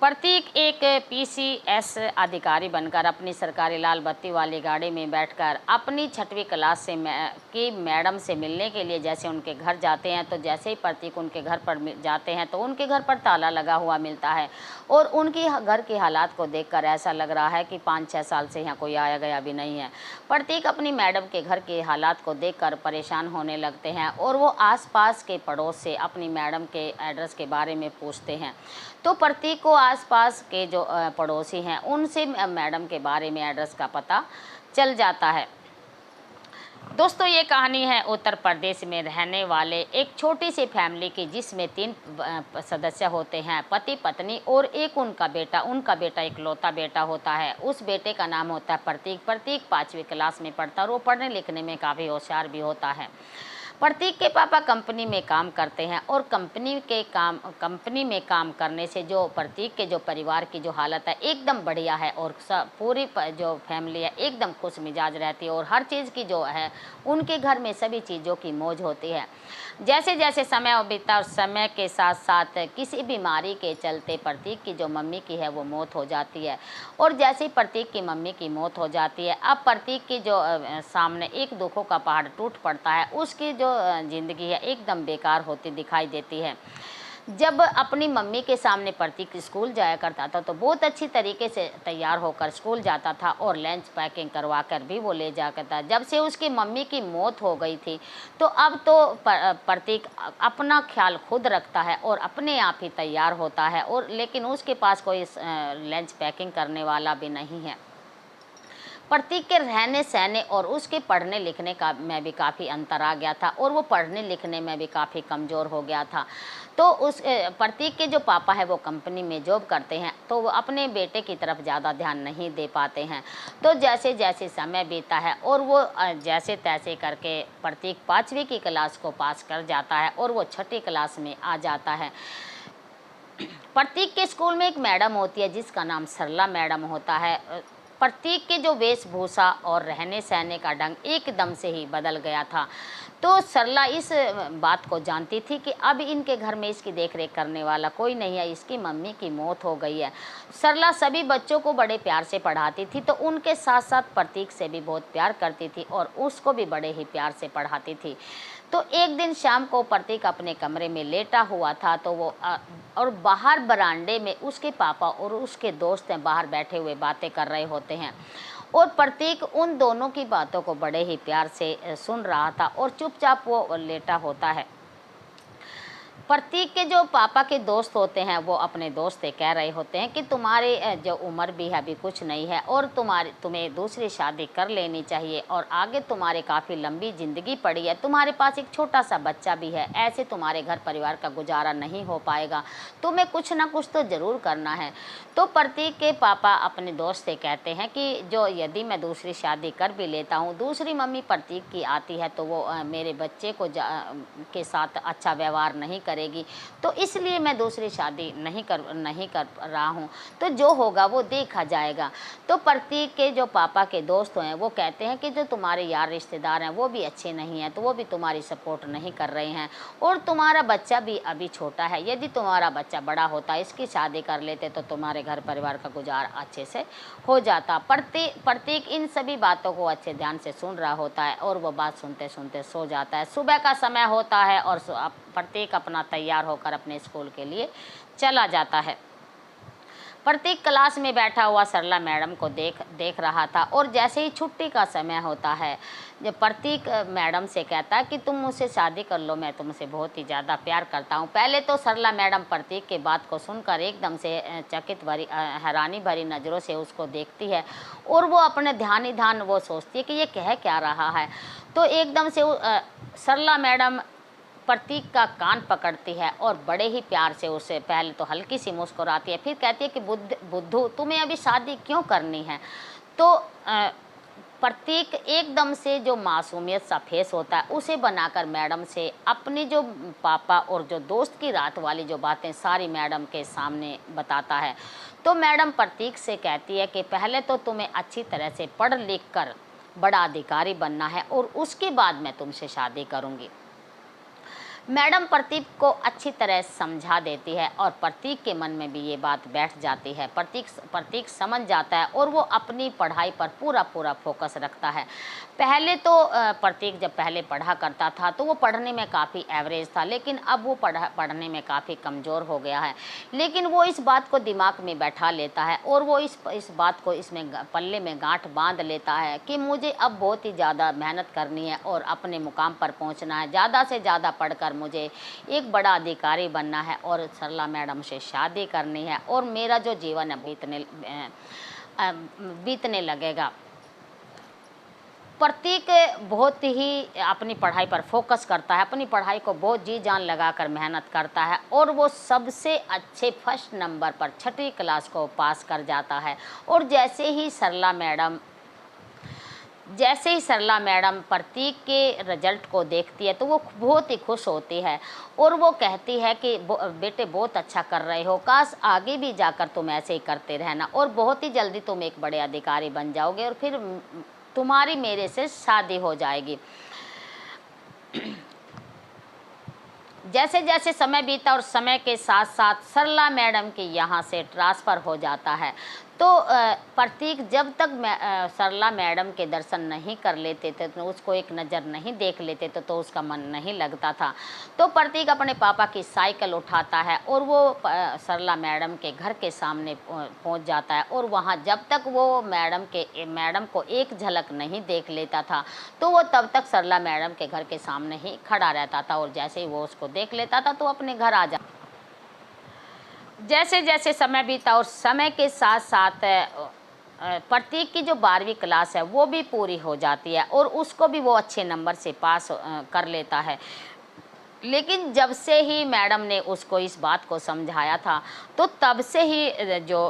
प्रतीक एक पीसीएस अधिकारी बनकर अपनी सरकारी लाल बत्ती वाली गाड़ी में बैठकर अपनी 6वीं क्लास की मैडम से मिलने के लिए जैसे उनके घर जाते हैं, तो जैसे ही प्रतीक उनके घर पर जाते हैं तो उनके घर पर ताला लगा हुआ मिलता है और उनकी घर की हालात को देखकर ऐसा लग रहा है कि 5-6 साल से यहाँ कोई आया गया भी नहीं है। प्रतीक अपनी मैडम के घर के हालात को देखकर परेशान होने लगते हैं और वो आसपास के पड़ोस से अपनी मैडम के एड्रेस के बारे में पूछते हैं। तो प्रतीक को आसपास के जो पड़ोसी हैं उनसे मैडम के बारे में एड्रेस का पता चल जाता है। दोस्तों, ये कहानी है उत्तर प्रदेश में रहने वाले एक छोटी सी फैमिली की, जिसमें 3 सदस्य होते हैं, पति पत्नी और एक उनका बेटा इकलौता बेटा होता है। उस बेटे का नाम होता है प्रतीक। प्रतीक 5वीं क्लास में पढ़ता है और वो पढ़ने लिखने में काफ़ी होशियार भी होता है। प्रतीक के पापा कंपनी में काम करते हैं और कंपनी में काम करने से जो प्रतीक के जो परिवार की जो हालत है एकदम बढ़िया है और पूरी जो फैमिली है एकदम खुश मिजाज रहती है और हर चीज़ की जो है उनके घर में सभी चीज़ों की मौज होती है। जैसे जैसे समय बीता और समय के साथ साथ किसी बीमारी के चलते प्रतीक की जो मम्मी की है वो मौत हो जाती है और जैसे ही प्रतीक की मम्मी की मौत हो जाती है, अब प्रतीक की जो सामने एक दुखों का पहाड़ टूट पड़ता है। उसकी जो ज़िंदगी है एकदम बेकार होती दिखाई देती है। जब अपनी मम्मी के सामने प्रतीक स्कूल जाया करता था तो बहुत अच्छी तरीके से तैयार होकर स्कूल जाता था और लंच पैकिंग करवा कर भी वो ले जा करता। जब से उसकी मम्मी की मौत हो गई थी तो अब तो प्रतीक अपना ख्याल खुद रखता है और अपने आप ही तैयार होता है और लेकिन उसके पास कोई लंच पैकिंग करने वाला भी नहीं है। प्रतीक के रहने सहने और उसके पढ़ने लिखने का में भी काफ़ी अंतर आ गया था और वो पढ़ने लिखने में भी काफ़ी कमज़ोर हो गया था। तो उस प्रतीक के जो पापा है वो कंपनी में जॉब करते हैं, तो वो अपने बेटे की तरफ ज़्यादा ध्यान नहीं दे पाते हैं। तो जैसे जैसे समय बीता है और वो जैसे तैसे करके प्रतीक 5वीं की क्लास को पास कर जाता है और वो 6ठी क्लास में आ जाता है। प्रतीक के स्कूल में एक मैडम होती है जिसका नाम सरला मैडम होता है। प्रतीक के जो वेशभूषा और रहने सहने का ढंग एकदम से ही बदल गया था। तो सरला इस बात को जानती थी कि अब इनके घर में इसकी देखरेख करने वाला कोई नहीं है, इसकी मम्मी की मौत हो गई है। सरला सभी बच्चों को बड़े प्यार से पढ़ाती थी, तो उनके साथ साथ प्रतीक से भी बहुत प्यार करती थी और उसको भी बड़े ही प्यार से पढ़ाती थी। तो एक दिन शाम को प्रतीक अपने कमरे में लेटा हुआ था, तो वो और बाहर बरामदे में उसके पापा और उसके दोस्त हैं बाहर बैठे हुए बातें कर रहे होते हैं और प्रतीक उन दोनों की बातों को बड़े ही प्यार से सुन रहा था और चुपचाप वो लेटा होता है। प्रतीक के जो पापा के दोस्त होते हैं वो अपने दोस्त से कह रहे होते हैं कि तुम्हारी जो उम्र भी है अभी कुछ नहीं है और तुम्हें दूसरी शादी कर लेनी चाहिए और आगे तुम्हारे काफ़ी लंबी ज़िंदगी पड़ी है, तुम्हारे पास एक छोटा सा बच्चा भी है, ऐसे तुम्हारे घर परिवार का गुजारा नहीं हो पाएगा, तुम्हें कुछ ना कुछ तो ज़रूर करना है। तो प्रतीक के पापा अपने दोस्त से कहते हैं कि जो यदि मैं दूसरी शादी कर भी लेता हूँ, दूसरी मम्मी प्रतीक की आती है तो वो मेरे बच्चे को के साथ अच्छा व्यवहार नहीं करेगी, तो इसलिए मैं दूसरी शादी नहीं कर रहा हूँ, तो जो होगा वो देखा जाएगा। तो प्रतीक के जो पापा के दोस्त हैं वो कहते हैं कि जो तुम्हारे यार रिश्तेदार हैं वो भी अच्छे नहीं हैं, तो वो भी तुम्हारी सपोर्ट नहीं कर रहे हैं और तुम्हारा बच्चा भी अभी छोटा है, यदि तुम्हारा बच्चा बड़ा होता इसकी शादी कर लेते तो तुम्हारे घर परिवार का गुजार अच्छे से हो जाता। प्रतीक इन सभी बातों को अच्छे ध्यान से सुन रहा होता है और वो बात सुनते सुनते सो जाता है। सुबह का समय होता है और प्रतीक अपना तैयार होकर अपने स्कूल के लिए चला जाता है। प्रतीक क्लास में बैठा हुआ सरला मैडम को देख रहा था और जैसे ही छुट्टी का समय होता है, जब प्रतीक मैडम से कहता है कि तुम मुझसे शादी कर लो, मैं तुमसे बहुत ही ज़्यादा प्यार करता हूँ। पहले तो सरला मैडम प्रतीक के बात को सुनकर एकदम से हैरानी भरी नज़रों से उसको देखती है और वो अपने ध्यान वो सोचती है कि ये कह क्या रहा है। तो एकदम से सरला मैडम प्रतीक का कान पकड़ती है और बड़े ही प्यार से उसे पहले तो हल्की सी मुस्कुराती है, फिर कहती है कि बुद्धू तुम्हें अभी शादी क्यों करनी है। तो प्रतीक एकदम से जो मासूमियत सा फेस होता है उसे बनाकर मैडम से अपनी जो पापा और जो दोस्त की रात वाली जो बातें सारी मैडम के सामने बताता है। तो मैडम प्रतीक से कहती है कि पहले तो तुम्हें अच्छी तरह से पढ़ लिख कर बड़ा अधिकारी बनना है और उसके बाद मैं तुमसे शादी करूँगी। मैडम प्रतीक को अच्छी तरह समझा देती है और प्रतीक के मन में भी ये बात बैठ जाती है। प्रतीक समझ जाता है और वो अपनी पढ़ाई पर पूरा फोकस रखता है। पहले तो प्रतीक जब पहले पढ़ा करता था तो वो पढ़ने में काफ़ी एवरेज था, लेकिन अब वो पढ़ने में काफ़ी कमज़ोर हो गया है। लेकिन वो इस बात को दिमाग में बैठा लेता है और वो इस बात को इसमें पल्ले में गांठ बांध लेता है कि मुझे अब बहुत ही ज़्यादा मेहनत करनी है और अपने मुकाम पर पहुंचना है। ज़्यादा से ज़्यादा पढ़कर मुझे एक बड़ा अधिकारी बनना है और सरला मैडम से शादी करनी है और मेरा जो जीवन है बीतने लगेगा। प्रतीक बहुत ही अपनी पढ़ाई पर फोकस करता है, अपनी पढ़ाई को बहुत जी जान लगाकर मेहनत करता है और वो सबसे अच्छे फर्स्ट नंबर पर 6वीं क्लास को पास कर जाता है। और जैसे ही सरला मैडम प्रतीक के रिजल्ट को देखती है तो वो बहुत ही खुश होती है और वो कहती है कि बेटे बहुत अच्छा कर रहे हो, काश आगे भी जाकर तुम ऐसे ही करते रहना और बहुत ही जल्दी तुम एक बड़े अधिकारी बन जाओगे और फिर तुम्हारी मेरे से शादी हो जाएगी। जैसे जैसे समय बीता और समय के साथ साथ सरला मैडम के यहाँ से ट्रांसफ़र हो जाता है तो प्रतीक जब तक सरला मैडम के दर्शन नहीं कर लेते थे, तो उसको एक नज़र नहीं देख लेते थे तो उसका मन नहीं लगता था। तो प्रतीक अपने पापा की साइकिल उठाता है और वो सरला मैडम के घर के सामने पहुंच जाता है और वहां जब तक वो मैडम को एक झलक नहीं देख लेता था तो वो तब तक सरला मैडम के घर के सामने ही खड़ा रहता था और जैसे ही वो उसको देख लेता था तो अपने घर आ जाता। जैसे जैसे समय बीता और समय के साथ साथ प्रतीक की जो 12वीं क्लास है वो भी पूरी हो जाती है और उसको भी वो अच्छे नंबर से पास कर लेता है। लेकिन जब से ही मैडम ने उसको इस बात को समझाया था तो तब से ही जो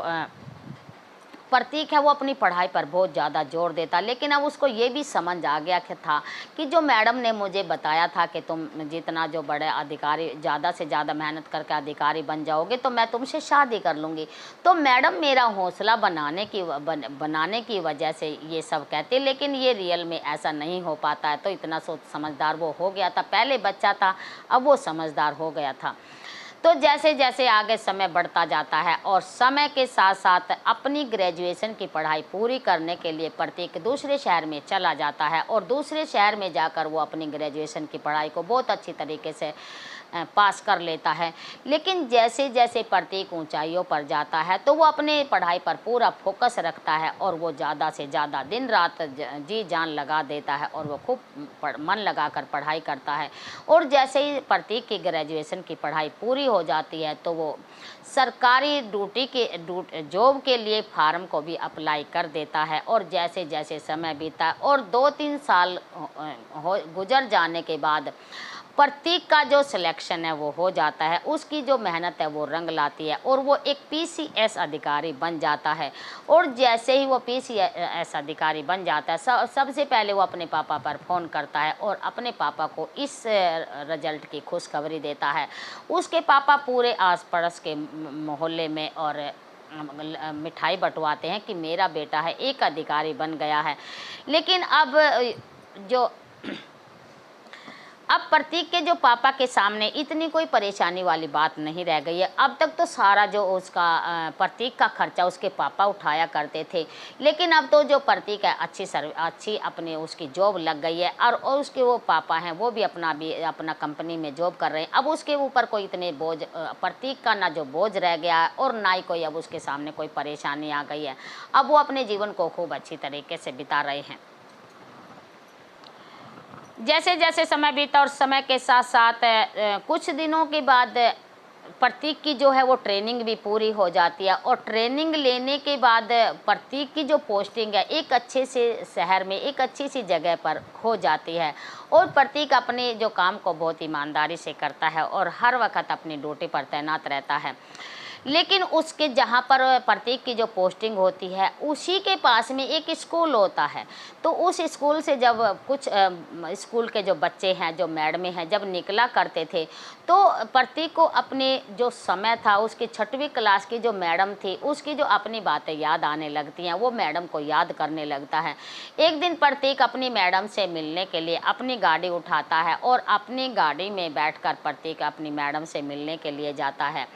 प्रतीक है वो अपनी पढ़ाई पर बहुत ज़्यादा जोर देता। लेकिन अब उसको ये भी समझ आ गया था कि जो मैडम ने मुझे बताया था कि तुम जितना जो बड़े अधिकारी ज़्यादा से ज़्यादा मेहनत करके अधिकारी बन जाओगे तो मैं तुमसे शादी कर लूँगी। तो मैडम मेरा हौसला बनाने की वजह से ये सब कहते, लेकिन ये रियल में ऐसा नहीं हो पाता है। तो इतना समझदार वो हो गया था, पहले बच्चा था अब वो समझदार हो गया था। तो जैसे जैसे आगे समय बढ़ता जाता है और समय के साथ साथ अपनी ग्रेजुएशन की पढ़ाई पूरी करने के लिए प्रतीक दूसरे शहर में चला जाता है और दूसरे शहर में जाकर वो अपनी ग्रेजुएशन की पढ़ाई को बहुत अच्छी तरीके से पास कर लेता है। लेकिन जैसे जैसे प्रतीक ऊंचाइयों पर जाता है तो वो अपने पढ़ाई पर पूरा फोकस रखता है और वो ज़्यादा से ज़्यादा दिन रात जी जान लगा देता है और वो खूब मन लगाकर पढ़ाई करता है। और जैसे ही प्रतीक की ग्रेजुएशन की पढ़ाई पूरी हो जाती है तो वो सरकारी जॉब के लिए फार्म को भी अप्लाई कर देता है। और जैसे जैसे समय बीता और 2-3 साल गुजर जाने के बाद प्रतीक का जो सिलेक्शन है वो हो जाता है, उसकी जो मेहनत है वो रंग लाती है और वो एक पीसीएस अधिकारी बन जाता है। और जैसे ही वो पीसीएस अधिकारी बन जाता है सबसे पहले वो अपने पापा पर फ़ोन करता है और अपने पापा को इस रिजल्ट की खुशखबरी देता है। उसके पापा पूरे आस पड़ोस के मोहल्ले में और मिठाई बंटवाते हैं कि मेरा बेटा है एक अधिकारी बन गया है। लेकिन अब प्रतीक के जो पापा के सामने इतनी कोई परेशानी वाली बात नहीं रह गई है। अब तक तो सारा जो उसका प्रतीक का खर्चा उसके पापा उठाया करते थे, लेकिन अब तो जो प्रतीक है अच्छी अपने उसकी जॉब लग गई है और उसके वो पापा हैं वो भी अपना कंपनी में जॉब कर रहे हैं। अब उसके ऊपर कोई इतने प्रतीक का ना जो बोझ रह गया है और ना ही कोई अब उसके सामने कोई परेशानी आ गई है। अब वो अपने जीवन को खूब अच्छी तरीके से बिता रहे हैं। जैसे जैसे समय बीता और समय के साथ साथ कुछ दिनों के बाद प्रतीक की जो है वो ट्रेनिंग भी पूरी हो जाती है और ट्रेनिंग लेने के बाद प्रतीक की जो पोस्टिंग है एक अच्छे से शहर में एक अच्छी सी जगह पर हो जाती है। और प्रतीक अपने जो काम को बहुत ईमानदारी से करता है और हर वक्त अपनी ड्यूटी पर तैनात रहता है। लेकिन उसके जहाँ पर प्रतीक की जो पोस्टिंग होती है उसी के पास में एक स्कूल होता है। तो उस स्कूल से जब कुछ स्कूल के जो बच्चे हैं, जो मैडमें हैं, जब निकला करते थे तो प्रतीक को अपने जो समय था, उसकी 6वीं क्लास की जो मैडम थी उसकी जो अपनी बातें याद आने लगती हैं, वो मैडम को याद करने लगता है। एक दिन प्रतीक अपनी मैडम से मिलने के लिए अपनी गाड़ी उठाता है और अपनी गाड़ी में बैठकर प्रतीक अपनी मैडम से मिलने के लिए जाता है।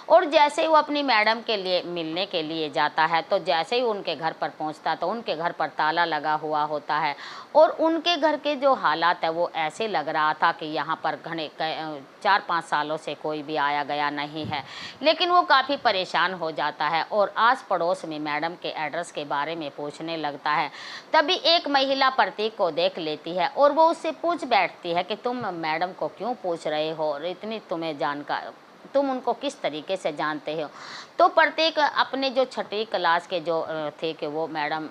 और जैसे ही वो अपनी मैडम के लिए मिलने के लिए जाता है तो जैसे ही उनके घर पर पहुंचता तो उनके घर पर ताला लगा हुआ होता है और उनके घर के जो हालात है वो ऐसे लग रहा था कि यहाँ पर घने 4-5 सालों से कोई भी आया गया नहीं है। लेकिन वो काफ़ी परेशान हो जाता है और आस पड़ोस में मैडम के एड्रेस के बारे में पूछने लगता है। तभी एक महिला प्रतीक को देख लेती है और वो उससे पूछ बैठती है कि तुम मैडम को क्यों पूछ रहे हो और इतनी तुम्हें जानकार, तुम उनको किस तरीके से जानते हो। तो प्रत्येक अपने जो 6वीं क्लास के जो थे कि वो मैडम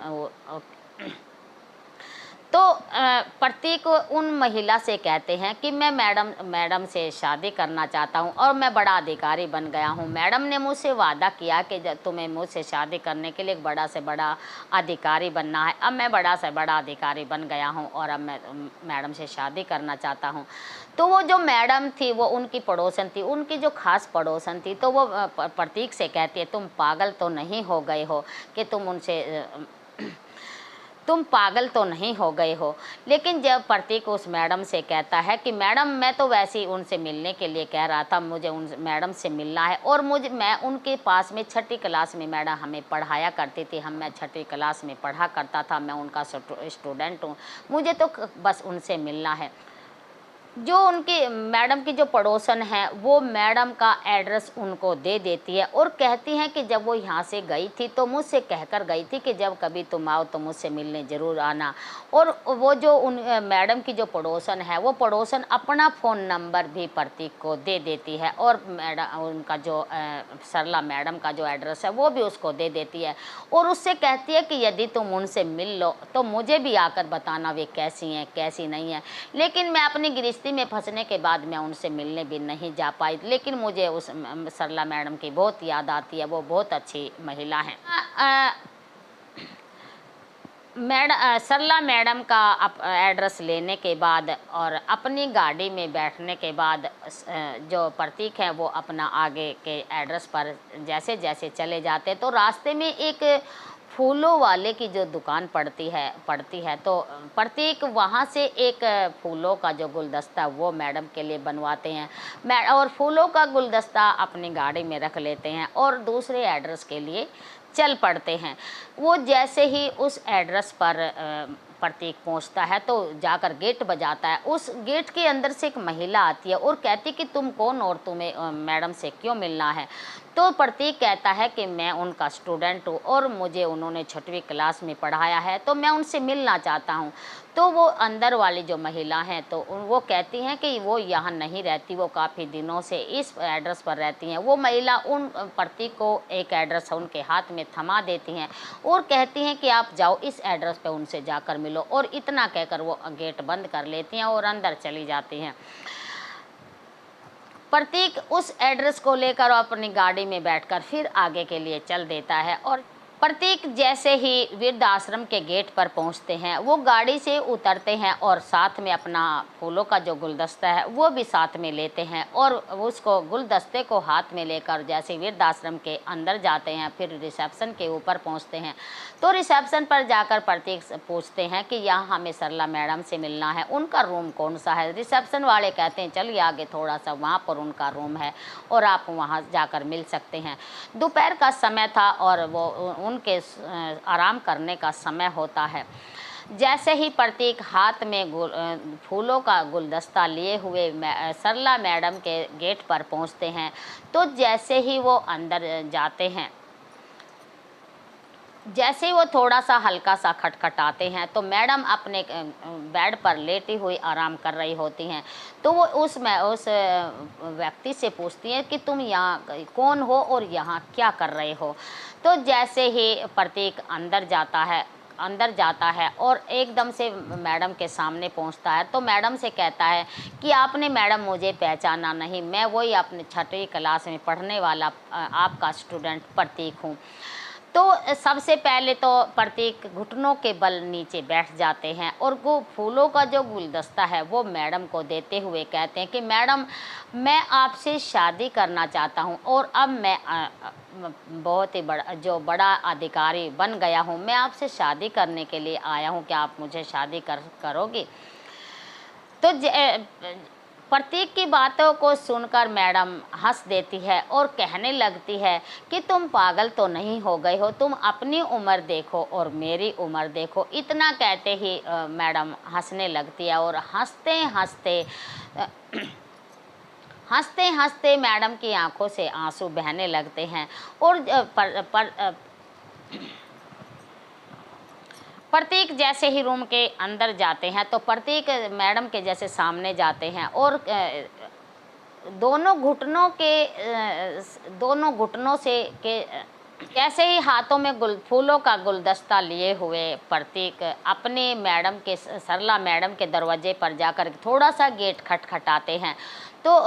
तो प्रतीक उन महिला से कहते हैं कि मैं मैडम से शादी करना चाहता हूं और मैं बड़ा अधिकारी बन गया हूं। मैडम ने मुझसे वादा किया कि जब तुम्हें मुझसे शादी करने के लिए एक बड़ा से बड़ा अधिकारी बनना है। अब मैं बड़ा से बड़ा अधिकारी बन गया हूं और अब मैं मैडम से शादी करना चाहता हूं। तो वो जो मैडम थी वो उनकी पड़ोसन थी, उनकी जो खास पड़ोसन थी, तो वो प्रतीक से कहती है तुम पागल तो नहीं हो गए हो कि तुम पागल तो नहीं हो गए हो। लेकिन जब प्रतीक उस मैडम से कहता है कि मैडम मैं तो वैसे ही उनसे मिलने के लिए कह रहा था, मुझे उन मैडम से मिलना है और मैं उनके पास में 6वीं क्लास में मैडम हमें पढ़ाया करती थी, मैं 6वीं क्लास में पढ़ा करता था, मैं उनका स्टूडेंट हूँ, मुझे तो बस उनसे मिलना है। जो उनकी मैडम की जो पड़ोसन है वो मैडम का एड्रेस उनको दे देती है और कहती हैं कि जब वो यहाँ से गई थी तो मुझसे कहकर गई थी कि जब कभी तुम आओ तो मुझसे मिलने ज़रूर आना। और वो जो उन मैडम की जो पड़ोसन है वो पड़ोसन अपना फ़ोन नंबर भी प्रतीक को दे देती है और मैडम उनका जो सरला मैडम का जो एड्रेस है वो भी उसको दे देती है और उससे कहती है कि यदि तुम उनसे मिल लो तो मुझे भी आकर बताना वे कैसी हैं कैसी नहीं हैं। लेकिन मैं अपनी गृहस्थी में फंसने के बाद मैं उनसे मिलने भी नहीं जा पाई, लेकिन मुझे उस सरला मैडम की बहुत याद आती है, वो बहुत अच्छी महिला हैं। सरला मैडम का एड्रेस लेने के बाद और अपनी गाड़ी में बैठने के बाद जो प्रतीक है वो अपना आगे के एड्रेस पर जैसे जैसे चले जाते तो रास्ते में एक फूलों वाले की जो दुकान पड़ती है तो प्रतीक वहाँ से एक फूलों का जो गुलदस्ता वो मैडम के लिए बनवाते हैं और फूलों का गुलदस्ता अपनी गाड़ी में रख लेते हैं और दूसरे एड्रेस के लिए चल पड़ते हैं। वो जैसे ही उस एड्रेस पर प्रतीक पहुंचता है तो जाकर गेट बजाता है। उस गेट के अंदर से एक महिला आती है और कहती कि तुम कौन और तुम्हें मैडम से क्यों मिलना है। तो प्रतीक कहता है कि मैं उनका स्टूडेंट हूँ और मुझे उन्होंने 6वीं क्लास में पढ़ाया है तो मैं उनसे मिलना चाहता हूँ। तो वो अंदर वाली जो महिला हैं तो वो कहती हैं कि वो यहाँ नहीं रहती, वो काफ़ी दिनों से इस एड्रेस पर रहती हैं। वो महिला उन प्रतीक को एक एड्रेस उनके हाथ में थमा देती हैं और कहती हैं कि आप जाओ इस एड्रेस पे उनसे जाकर मिलो, और इतना कहकर वो गेट बंद कर लेती हैं और अंदर चली जाती हैं। प्रतीक उस एड्रेस को लेकर अपनी गाड़ी में बैठकर फिर आगे के लिए चल देता है और प्रतीक जैसे ही वृद्ध आश्रम के गेट पर पहुंचते हैं वो गाड़ी से उतरते हैं और साथ में अपना फूलों का जो गुलदस्ता है वो भी साथ में लेते हैं और उसको गुलदस्ते को हाथ में लेकर जैसे वृद्ध आश्रम के अंदर जाते हैं फिर रिसेप्शन के ऊपर पहुंचते हैं। तो रिसेप्शन पर जाकर प्रतीक पूछते हैं कि यहाँ हमें सरला मैडम से मिलना है, उनका रूम कौन सा है। रिसेप्शन वाले कहते हैं चलिए आगे थोड़ा सा वहाँ पर उनका रूम है और आप वहाँ जाकर मिल सकते हैं। दोपहर का समय था और वो उनके आराम करने का समय होता है। जैसे ही प्रतीक हाथ में फूलों का गुलदस्ता लिए हुए सरला मैडम के गेट पर पहुंचते हैं तो जैसे ही वो अंदर जाते हैं, जैसे ही वो थोड़ा सा हल्का सा खटखटाते हैं तो मैडम अपने बेड पर लेटी हुई आराम कर रही होती हैं। तो वो उस व्यक्ति से पूछती हैं कि तुम यहाँ कौन हो और यहाँ क्या कर रहे हो। तो जैसे ही प्रतीक अंदर जाता है अंदर जाता है और एकदम से मैडम के सामने पहुंचता है। तो मैडम से कहता है कि आपने मैडम मुझे पहचाना नहीं, मैं वही अपने 6वीं क्लास में पढ़ने वाला आपका स्टूडेंट प्रतीक हूँ। तो सबसे पहले तो प्रतीक घुटनों के बल नीचे बैठ जाते हैं और वो फूलों का जो गुलदस्ता है वो मैडम को देते हुए कहते हैं कि मैडम, मैं आपसे शादी करना चाहता हूँ और अब मैं बहुत ही बड़ा अधिकारी बन गया हूँ, मैं आपसे शादी करने के लिए आया हूँ, क्या आप मुझे शादी करोगी? तो प्रतीक की बातों को सुनकर मैडम हंस देती है और कहने लगती है कि तुम पागल तो नहीं हो गए हो, तुम अपनी उम्र देखो और मेरी उम्र देखो। इतना कहते ही मैडम हंसने लगती है और हंसते हंसते हंसते हंसते मैडम की आंखों से आंसू बहने लगते हैं और प्रतीक जैसे ही रूम के अंदर जाते हैं तो प्रतीक मैडम के जैसे सामने जाते हैं और दोनों घुटनों से के जैसे ही हाथों में फूलों का गुलदस्ता लिए हुए प्रतीक अपने मैडम के सरला मैडम के दरवाजे पर जाकर थोड़ा सा गेट खटखटाते हैं। तो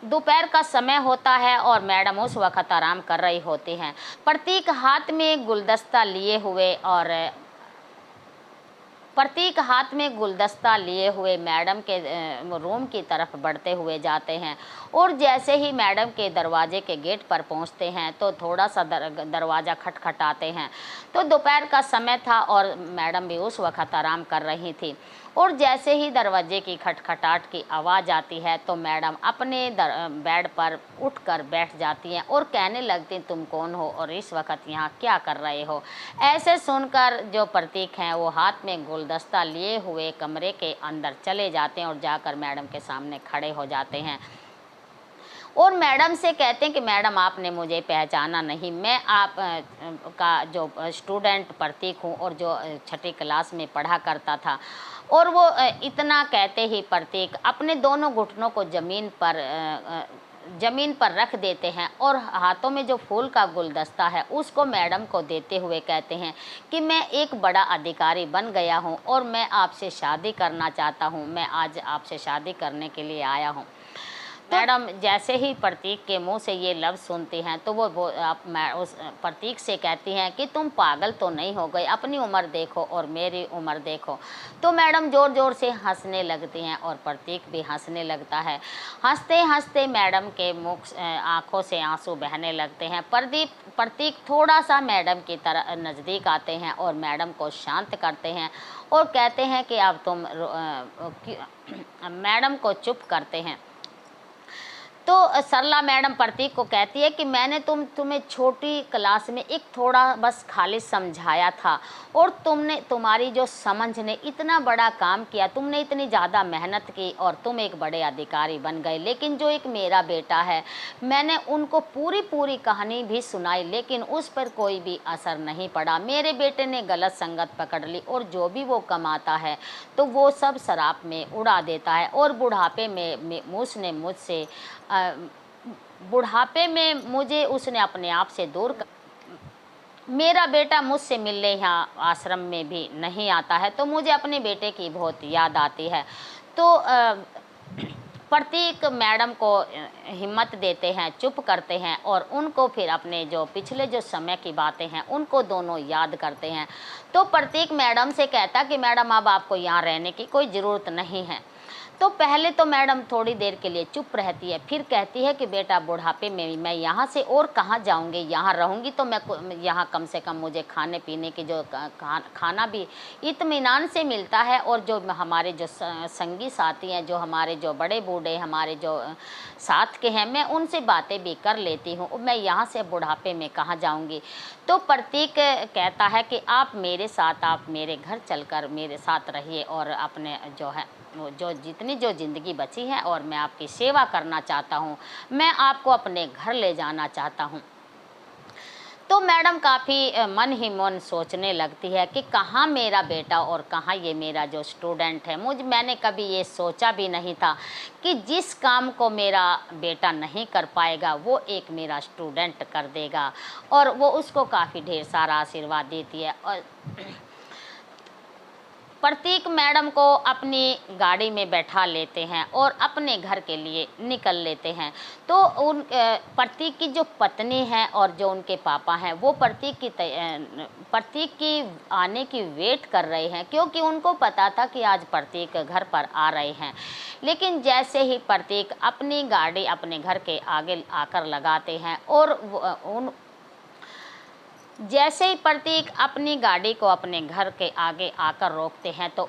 दोपहर का समय होता है और मैडम उस वक़्त आराम कर रही होती हैं। प्रतीक हाथ में गुलदस्ता लिए हुए मैडम के रूम की तरफ बढ़ते हुए जाते हैं और जैसे ही मैडम के दरवाजे के गेट पर पहुंचते हैं तो थोड़ा सा दरवाज़ा खटखटाते हैं। तो दोपहर का समय था और मैडम भी उस वक़्त आराम कर रही थी और जैसे ही दरवाजे की खटखटाहट की आवाज़ आती है तो मैडम अपने बेड पर उठकर बैठ जाती हैं और कहने लगती, तुम कौन हो और इस वक्त यहाँ क्या कर रहे हो? ऐसे सुनकर जो प्रतीक हैं वो हाथ में गुलदस्ता लिए हुए कमरे के अंदर चले जाते हैं और जाकर मैडम के सामने खड़े हो जाते हैं और मैडम से कहते हैं कि मैडम, आपने मुझे पहचाना नहीं, मैं आप का जो स्टूडेंट प्रतीक हूँ और जो 6ठी क्लास में पढ़ा करता था। और वो इतना कहते ही प्रतीक अपने दोनों घुटनों को ज़मीन पर रख देते हैं और हाथों में जो फूल का गुलदस्ता है उसको मैडम को देते हुए कहते हैं कि मैं एक बड़ा अधिकारी बन गया हूँ और मैं आपसे शादी करना चाहता हूँ, मैं आज आपसे शादी करने के लिए आया हूँ। मैडम जैसे ही प्रतीक के मुंह से ये लफ्ज़ सुनती हैं तो वो उस प्रतीक से कहती हैं कि तुम पागल तो नहीं हो गए, अपनी उम्र देखो और मेरी उम्र देखो। तो मैडम ज़ोर ज़ोर से हंसने लगती हैं और प्रतीक भी हंसने लगता है। हंसते हंसते मैडम के आंखों से आंसू बहने लगते हैं। प्रतीक थोड़ा सा मैडम की तरह नज़दीक आते हैं और मैडम को शांत करते हैं और कहते हैं कि अब तुम मैडम को चुप करते हैं। तो सरला मैडम प्रतीक को कहती है कि मैंने तुम्हें छोटी क्लास में एक थोड़ा बस खाली समझाया था और तुम्हारी जो समझ ने इतना बड़ा काम किया, तुमने इतनी ज़्यादा मेहनत की और तुम एक बड़े अधिकारी बन गए। लेकिन जो एक मेरा बेटा है, मैंने उनको पूरी कहानी भी सुनाई लेकिन उस पर कोई भी असर नहीं पड़ा। मेरे बेटे ने गलत संगत पकड़ ली और जो भी वो कमाता है तो वो सब शराब में उड़ा देता है और बुढ़ापे में मुझे उसने अपने आप से दूर कर। मेरा बेटा मुझसे मिलने यहाँ आश्रम में भी नहीं आता है तो मुझे अपने बेटे की बहुत याद आती है। तो प्रतीक मैडम को हिम्मत देते हैं, चुप करते हैं और उनको फिर अपने जो पिछले जो समय की बातें हैं उनको दोनों याद करते हैं। तो प्रतीक मैडम से कहता कि मैडम, अब आपको यहाँ रहने की कोई ज़रूरत नहीं है। तो पहले तो मैडम थोड़ी देर के लिए चुप रहती है, फिर कहती है कि बेटा, बुढ़ापे में मैं यहाँ से और कहाँ जाऊँगी, यहाँ रहूँगी तो मैं यहाँ कम से कम मुझे खाने पीने की जो खाना भी इत्मीनान से मिलता है और जो हमारे जो संगी साथी हैं, जो हमारे जो बड़े बूढ़े हमारे जो साथ के हैं, मैं उनसे बातें भी कर लेती हूँ, मैं यहाँ से बुढ़ापे में कहाँ जाऊँगी। तो प्रतीक कहता है कि आप मेरे साथ, आप मेरे घर चलकर मेरे साथ रहिए और अपने जो जितनी जो ज़िंदगी बची है और मैं आपकी सेवा करना चाहता हूँ, मैं आपको अपने घर ले जाना चाहता हूँ। तो मैडम काफ़ी मन ही मन सोचने लगती है कि कहाँ मेरा बेटा और कहाँ ये मेरा जो स्टूडेंट है। मैंने कभी ये सोचा भी नहीं था कि जिस काम को मेरा बेटा नहीं कर पाएगा वो एक मेरा स्टूडेंट कर देगा, और वो उसको काफ़ी ढेर सारा आशीर्वाद देती है। और प्रतीक मैडम को अपनी गाड़ी में बैठा लेते हैं और अपने घर के लिए निकल लेते हैं। तो उन प्रतीक की जो पत्नी है और जो उनके पापा हैं वो प्रतीक की आने की वेट कर रहे हैं, क्योंकि उनको पता था कि आज प्रतीक घर पर आ रहे हैं। लेकिन जैसे ही प्रतीक अपनी गाड़ी अपने घर के आगे आकर लगाते हैं और जैसे ही प्रतीक अपनी गाड़ी को अपने घर के आगे आकर रोकते हैं तो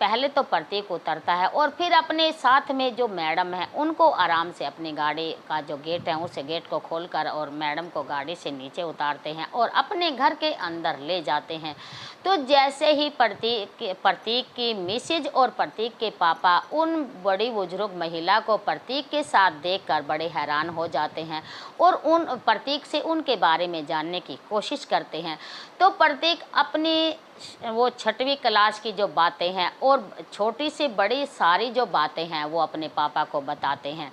पहले तो प्रतीक उतरता है और फिर अपने साथ में जो मैडम है उनको आराम से अपनी गाड़ी का जो गेट है उस गेट को खोलकर और मैडम को गाड़ी से नीचे उतारते हैं और अपने घर के अंदर ले जाते हैं। तो जैसे ही प्रतीक की मिसेज और प्रतीक के पापा उन बड़ी बुजुर्ग महिला को प्रतीक के साथ देखकर बड़े हैरान हो जाते हैं और प्रतीक से उनके बारे में जानने की कोशिश करते हैं। तो प्रतीक अपनी वो 6वीं क्लास की जो बातें हैं और छोटी से बड़ी सारी जो बातें हैं वो अपने पापा को बताते हैं।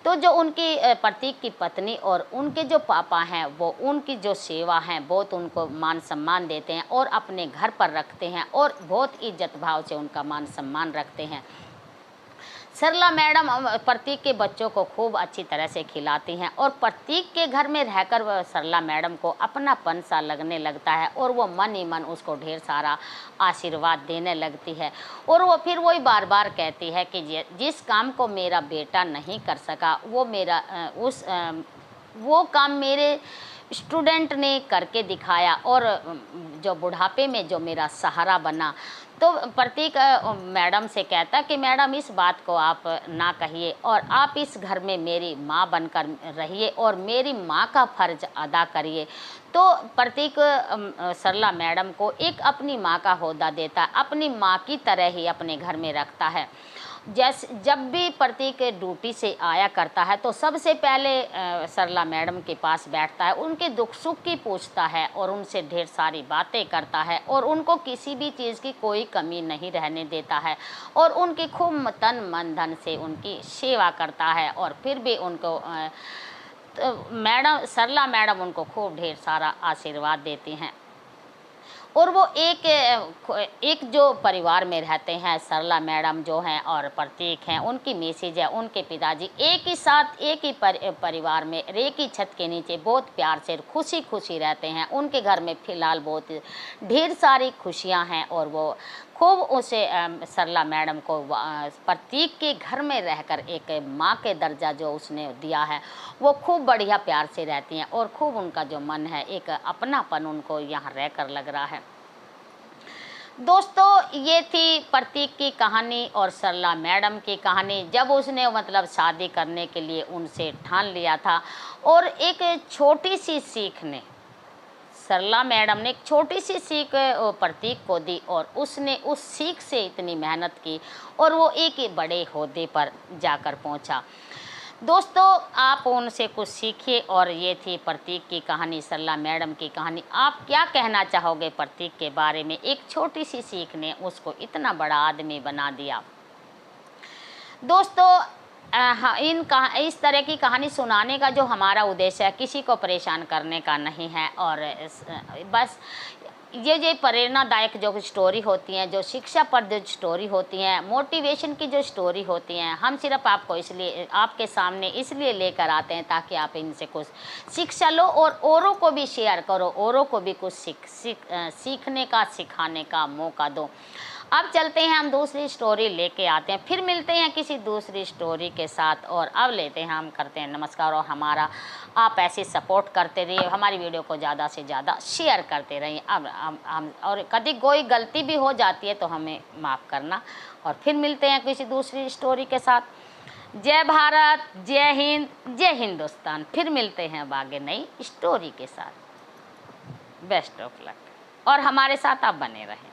तो जो उनकी प्रतीक की पत्नी और उनके जो पापा हैं वो उनकी जो सेवा हैं बहुत उनको मान सम्मान देते हैं और अपने घर पर रखते हैं और बहुत इज्जत भाव से उनका मान सम्मान रखते हैं। सरला मैडम प्रतीक के बच्चों को खूब अच्छी तरह से खिलाती हैं और प्रतीक के घर में रहकर सरला मैडम को अपनापन सा लगने लगता है और वो मन ही मन उसको ढेर सारा आशीर्वाद देने लगती है। और वो फिर वही बार बार कहती है कि जिस काम को मेरा बेटा नहीं कर सका वो काम मेरे स्टूडेंट ने करके दिखाया और जो बुढ़ापे में जो मेरा सहारा बना। तो प्रतीक मैडम से कहता कि मैडम इस बात को आप ना कहिए और आप इस घर में मेरी माँ बनकर रहिए और मेरी माँ का फ़र्ज अदा करिए। तो प्रतीक सरला मैडम को एक अपनी माँ का ओहदा देता, अपनी माँ की तरह ही अपने घर में रखता है। जब भी प्रतीक ड्यूटी से आया करता है तो सबसे पहले सरला मैडम के पास बैठता है, उनके दुख सुख की पूछता है और उनसे ढेर सारी बातें करता है और उनको किसी भी चीज़ की कोई कमी नहीं रहने देता है और उनकी खूब तन मन धन से उनकी सेवा करता है। और फिर भी उनको तो सरला मैडम उनको खूब ढेर सारा आशीर्वाद देती हैं। और वो एक जो परिवार में रहते हैं, सरला मैडम जो हैं और प्रतीक हैं, उनकी मिसेज है, उनके पिताजी एक ही साथ एक ही परिवार में एक ही छत के नीचे बहुत प्यार से खुशी खुशी रहते हैं। उनके घर में फ़िलहाल बहुत ढेर सारी खुशियां हैं और वो खूब उसे सरला मैडम को प्रतीक के घर में रहकर एक माँ के दर्जा जो उसने दिया है वो खूब बढ़िया प्यार से रहती हैं और खूब उनका जो मन है एक अपनापन उनको यहाँ रहकर लग रहा है। दोस्तों ये थी प्रतीक की कहानी और सरला मैडम की कहानी, जब उसने मतलब शादी करने के लिए उनसे ठान लिया था और एक छोटी सी सीख ने सरला मैडम ने एक छोटी सी सीख प्रतीक को दी और उसने उस सीख से इतनी मेहनत की और वो एक बड़े ओहदे पर जाकर पहुंचा। दोस्तों आप उनसे कुछ सीखिए और ये थी प्रतीक की कहानी, सरला मैडम की कहानी। आप क्या कहना चाहोगे प्रतीक के बारे में? एक छोटी सी सीख ने उसको इतना बड़ा आदमी बना दिया। दोस्तों हाँ, इस तरह की कहानी सुनाने का जो हमारा उद्देश्य है किसी को परेशान करने का नहीं है और बस ये प्रेरणादायक जो स्टोरी होती हैं, जो शिक्षाप्रद स्टोरी होती हैं, मोटिवेशन की जो स्टोरी होती हैं, हम सिर्फ आपको इसलिए आपके सामने इसलिए लेकर आते हैं ताकि आप इनसे कुछ शिक्षा लो और औरों को भी शेयर करो, औरों को भी कुछ सीखने का सिखाने का मौका दो। अब चलते हैं, हम दूसरी स्टोरी लेके आते हैं, फिर मिलते हैं किसी दूसरी स्टोरी के साथ। और अब लेते हैं, हम करते हैं नमस्कार और हमारा आप ऐसे सपोर्ट करते रहिए, हमारी वीडियो को ज़्यादा से ज़्यादा शेयर करते रहिए। अब हम और कभी कोई गलती भी हो जाती है तो हमें माफ़ करना और फिर मिलते हैं किसी दूसरी स्टोरी के साथ। जय भारत, जय हिंद, जय हिंदुस्तान। फिर मिलते हैं अब आगे नई स्टोरी के साथ। बेस्ट ऑफ लक और हमारे साथ आप बने रहें।